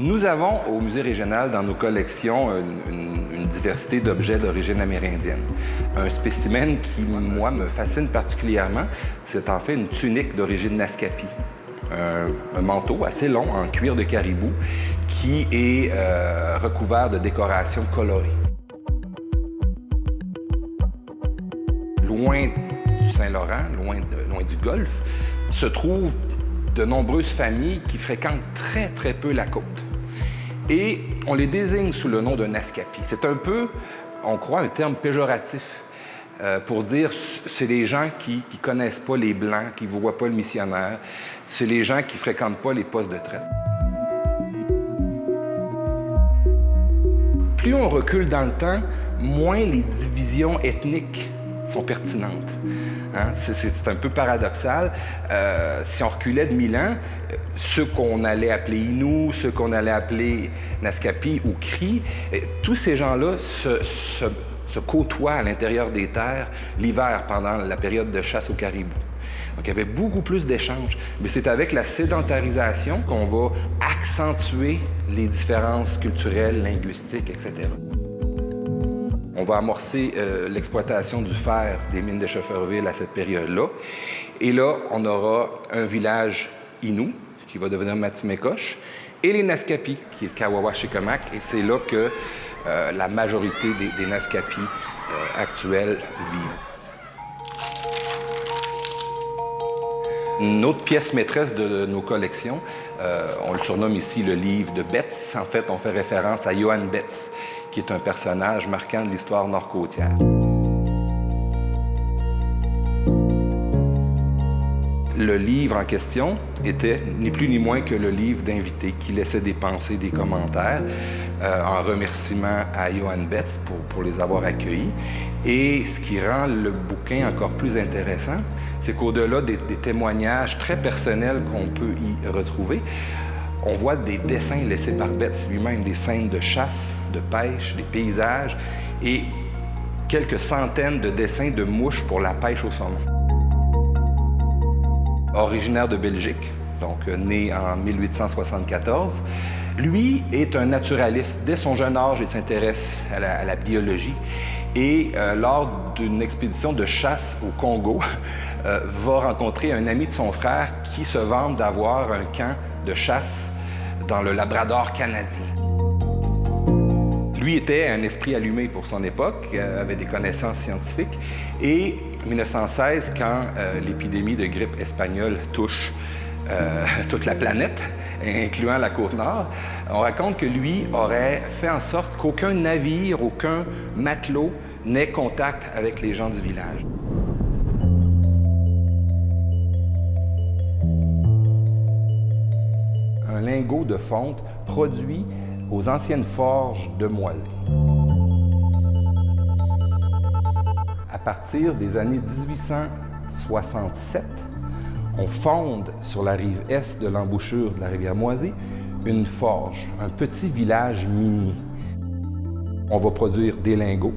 Nous avons au Musée régional dans nos collections une diversité d'objets d'origine amérindienne. Un spécimen qui, moi, me fascine particulièrement, c'est en fait une tunique d'origine Naskapi. Un manteau assez long en cuir de caribou qui est recouvert de décorations colorées. Loin du Saint-Laurent, loin du Golfe, se trouvent de nombreuses familles qui fréquentent très peu la côte. Et on les désigne sous le nom de Naskapi. C'est un peu, on croit, un terme péjoratif pour dire c'est les gens qui ne connaissent pas les Blancs, qui ne voient pas le missionnaire, c'est les gens qui ne fréquentent pas les postes de traite. Plus on recule dans le temps, moins les divisions ethniques sont pertinentes. Hein? C'est un peu paradoxal. Si on reculait de 1000 ans, ceux qu'on allait appeler Innu, ceux qu'on allait appeler Naskapi ou Cri, tous ces gens-là se côtoient à l'intérieur des terres l'hiver pendant la période de chasse au caribou. Donc, il y avait beaucoup plus d'échanges. Mais c'est avec la sédentarisation qu'on va accentuer les différences culturelles, linguistiques, etc. On va amorcer l'exploitation du fer des mines de Schefferville à cette période-là. Et là, on aura un village Innu, qui va devenir Matimekosh, et les Naskapi, qui est Kawawa-Shikamak. Et c'est là que la majorité des Naskapi actuels vivent. Une autre pièce maîtresse de nos collections, on le surnomme ici le livre de Betts. En fait, on fait référence à Johan Betts, qui est un personnage marquant de l'histoire nord-côtière. Le livre en question était ni plus ni moins que le livre d'invités qui laissait des pensées, des commentaires en remerciement à Johan Betts pour les avoir accueillis. Et ce qui rend le bouquin encore plus intéressant, c'est qu'au-delà des témoignages très personnels qu'on peut y retrouver, on voit des dessins laissés par Betts lui-même, des scènes de chasse, de pêche, des paysages et quelques centaines de dessins de mouches pour la pêche au saumon. Originaire de Belgique, donc né en 1874, lui est un naturaliste. Dès son jeune âge, il s'intéresse à la biologie et lors d'une expédition de chasse au Congo, va rencontrer un ami de son frère qui se vante d'avoir un camp de chasse dans le Labrador canadien. Lui était un esprit allumé pour son époque, avait des connaissances scientifiques. Et en 1916, quand l'épidémie de grippe espagnole touche toute la planète, incluant la Côte-Nord, on raconte que lui aurait fait en sorte qu'aucun navire, aucun matelot n'ait contact avec les gens du village. Un lingot de fonte produit aux anciennes forges de Moisy. À partir des années 1867, on fonde sur la rive est de l'embouchure de la rivière Moisy une forge, un petit village minier. On va produire des lingots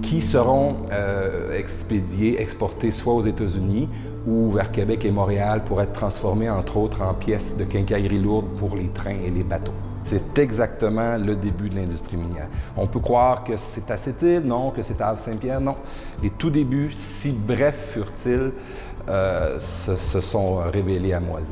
qui seront expédiés, exportés soit aux États-Unis ou vers Québec et Montréal pour être transformés, entre autres, en pièces de quincaillerie lourde pour les trains et les bateaux. C'est exactement le début de l'industrie minière. On peut croire que c'est à Sept-Îles, non, que c'est à Havre-Saint-Pierre, non. Les tout débuts, si brefs furent-ils, se sont révélés à Moisy.